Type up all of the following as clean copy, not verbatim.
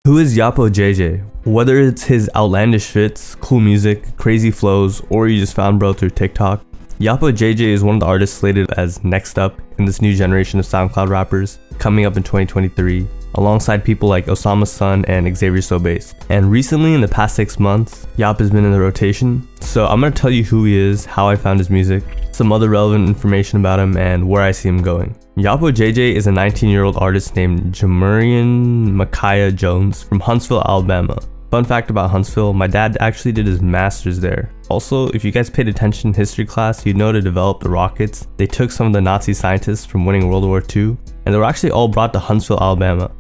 Who is YhapoJJ? Whether it's his outlandish fits, cool music, crazy flows, or you just found bro through TikTok, YhapoJJ is one of the artists slated as next up in this new generation of SoundCloud rappers coming up in 2023, alongside people like Osama's Son and Xavier So Bass. And recently, in the past 6 months, Yap has been in the rotation, so I'm gonna tell you who he is, how I found his music, some other relevant information about him, and where I see him going. YhapoJJ is a 19-year-old artist named Jamarian Micaiah Jones from Huntsville, Alabama. Fun fact about Huntsville, my dad actually did his master's there. Also, if you guys paid attention in history class, you'd know to develop the rockets, they took some of the Nazi scientists from winning World War II, and they were actually all brought to Huntsville, Alabama.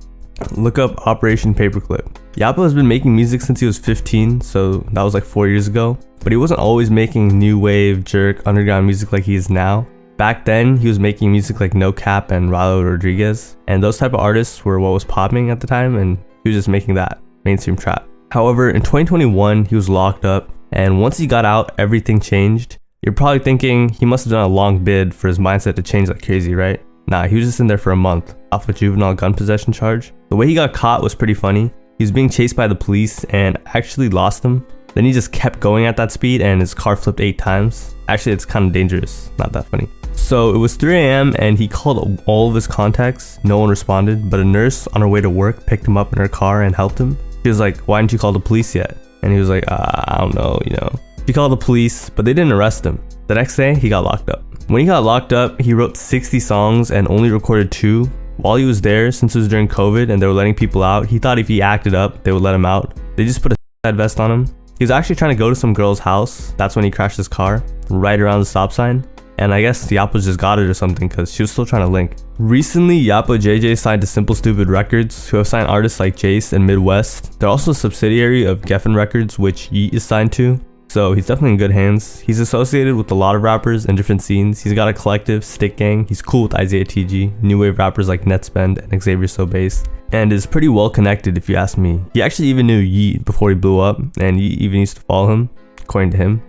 Look up Operation Paperclip. Yappo has been making music since he was 15, so that was like 4 years ago, but he wasn't always making new wave, jerk, underground music like he is now. Back then, he was making music like No Cap and Rilo Rodriguez, and those type of artists were what was popping at the time, and he was just making that mainstream trap. However, in 2021, he was locked up, and once he got out, everything changed. You're probably thinking he must have done a long bid for his mindset to change like crazy, right? Nah, he was just in there for a month, off a juvenile gun possession charge. The way he got caught was pretty funny. He was being chased by the police and actually lost him. Then he just kept going at that speed and his car flipped 8 times. Actually, it's kind of dangerous, not that funny. So it was 3 a.m. and he called all of his contacts. No one responded, but a nurse on her way to work picked him up in her car and helped him. She was like, "Why didn't you call the police yet?" And he was like, "I don't know, you know." She called the police, but they didn't arrest him. The next day, he got locked up. When he got locked up, he wrote 60 songs and only recorded 2. While he was there, since it was during COVID and they were letting people out, he thought if he acted up, they would let him out. They just put a suicide vest on him. He was actually trying to go to some girl's house. That's when he crashed his car, right around the stop sign. And I guess Yappo just got it or something because she was still trying to link. Recently, YhapoJJ signed to Simple Stupid Records, who have signed artists like Jace and Midwest. They're also a subsidiary of Geffen Records, which Yeet is signed to. So he's definitely in good hands. He's associated with a lot of rappers in different scenes. He's got a collective, Stick Gang. He's cool with Isaiah TG, new wave rappers like Netspend and Xavier So Bass, and is pretty well connected if you ask me. He actually even knew Yeet before he blew up, and Yeet even used to follow him, according to him,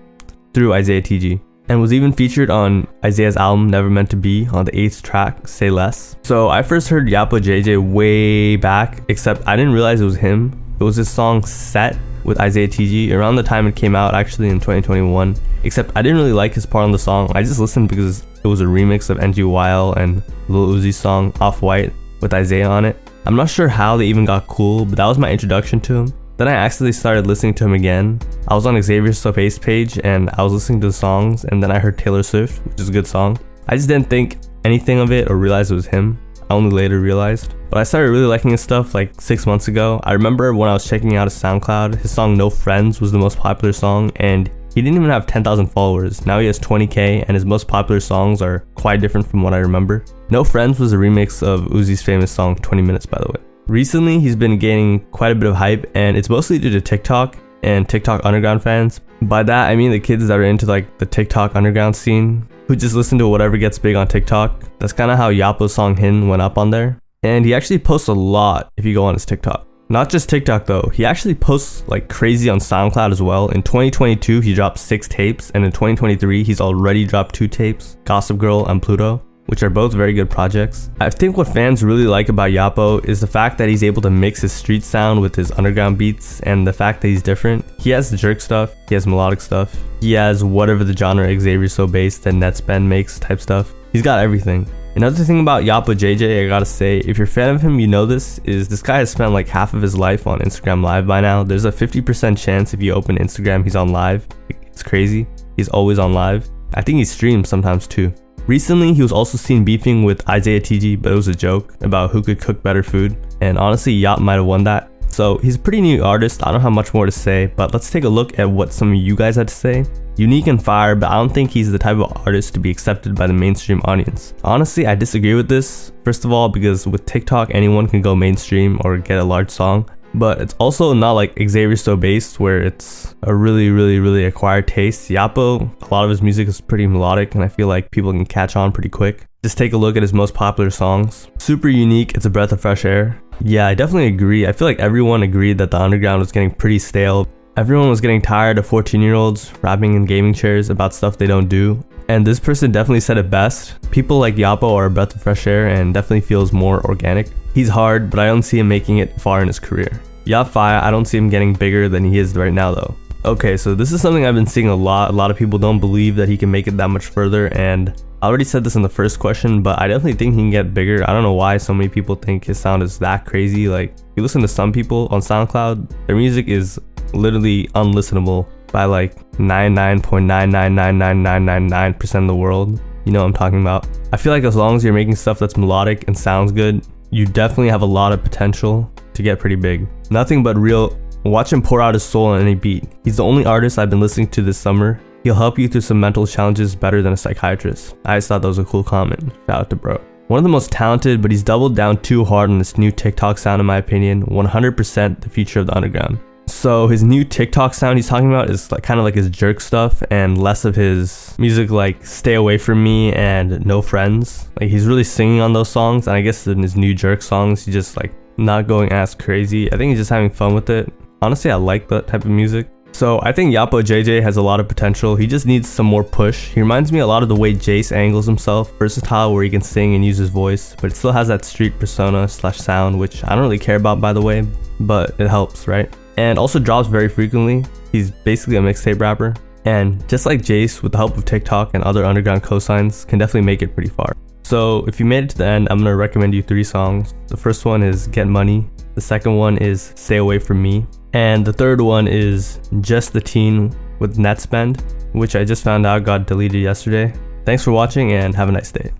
through Isaiah TG. And was even featured on Isaiah's album Never Meant to Be on the 8th track, Say Less. So I first heard YhapoJJ way back, except I didn't realize it was him. It was his song Set with Isaiah TG around the time it came out, actually in 2021. Except I didn't really like his part on the song. I just listened because it was a remix of NGYL and Lil Uzi's song Off-White with Isaiah on it. I'm not sure how they even got cool, but that was my introduction to him. Then I accidentally started listening to him again. I was on Xavier So Bass page and I was listening to the songs, and then I heard Taylor Swift, which is a good song. I just didn't think anything of it or realize it was him. I only later realized. But I started really liking his stuff like 6 months ago. I remember when I was checking out his SoundCloud, his song No Friends was the most popular song, and he didn't even have 10,000 followers. Now he has 20k, and his most popular songs are quite different from what I remember. No Friends was a remix of Uzi's famous song 20 Minutes, by the way. Recently, he's been gaining quite a bit of hype, and it's mostly due to TikTok and TikTok underground fans. By that, I mean the kids that are into like the TikTok underground scene, who just listen to whatever gets big on TikTok. That's kind of how Yappo's song Hin went up on there. And he actually posts a lot if you go on his TikTok. Not just TikTok though, he actually posts like crazy on SoundCloud as well. In 2022, he dropped 6 tapes, and in 2023, he's already dropped 2 tapes, Gossip Girl and Pluto, which are both very good projects. I think what fans really like about Yappo is the fact that he's able to mix his street sound with his underground beats, and the fact that he's different. He has the jerk stuff, he has melodic stuff, he has whatever the genre Xavier So Bass that Netspend makes type stuff. He's got everything. Another thing about YhapoJJ, I gotta say, if you're a fan of him, you know this guy has spent like half of his life on Instagram Live by now. There's a 50% chance if you open Instagram, he's on live. It's crazy. He's always on live. I think he streams sometimes too. Recently, he was also seen beefing with Isaiah TG, but it was a joke about who could cook better food. And honestly, Yap might have won that. So he's a pretty new artist. I don't have much more to say, but let's take a look at what some of you guys had to say. Unique and fire, but I don't think he's the type of artist to be accepted by the mainstream audience. Honestly, I disagree with this. First of all, because with TikTok, anyone can go mainstream or get a large song. But it's also not like Xavier So Bass, where it's a really acquired taste. Yappo, a lot of his music is pretty melodic, and I feel like people can catch on pretty quick. Just take a look at his most popular songs. Super unique, it's a breath of fresh air. Yeah, I definitely agree. I feel like everyone agreed that the underground was getting pretty stale. Everyone was getting tired of 14-year-olds rapping in gaming chairs about stuff they don't do. And this person definitely said it best. People like Yappo are a breath of fresh air and definitely feels more organic. He's hard, but I don't see him making it far in his career. Yap fire, I don't see him getting bigger than he is right now though. Okay, so this is something I've been seeing a lot of people don't believe that he can make it that much further, and I already said this in the first question, but I definitely think he can get bigger. I don't know why so many people think his sound is that crazy. Like, you listen to some people on SoundCloud, their music is literally unlistenable by like 99.9999999% of the world. You know what I'm talking about. I feel like as long as you're making stuff that's melodic and sounds good, you definitely have a lot of potential to get pretty big. Nothing but real. Watch him pour out his soul on any beat. He's the only artist I've been listening to this summer. He'll help you through some mental challenges better than a psychiatrist. I just thought that was a cool comment. Shout out to bro. One of the most talented, but he's doubled down too hard on this new TikTok sound in my opinion. 100% the future of the underground. So his new TikTok sound he's talking about is like kind of like his jerk stuff and less of his music like Stay Away From Me and No Friends. Like he's really singing on those songs, and I guess in his new jerk songs he's just like not going as crazy. I think he's just having fun with it. Honestly, I like that type of music. So I think YhapoJJ has a lot of potential. He just needs some more push. He reminds me a lot of the way Jace angles himself. Versatile, where he can sing and use his voice, but it still has that street persona / sound, which I don't really care about by the way, but it helps, right? And also drops very frequently. He's basically a mixtape rapper. And just like Jace, with the help of TikTok and other underground cosigns, can definitely make it pretty far. So if you made it to the end, I'm gonna recommend you 3 songs. The first one is Get Money. The second one is Stay Away From Me. And the third one is Just the Teen with Netspend, which I just found out got deleted yesterday. Thanks for watching and have a nice day.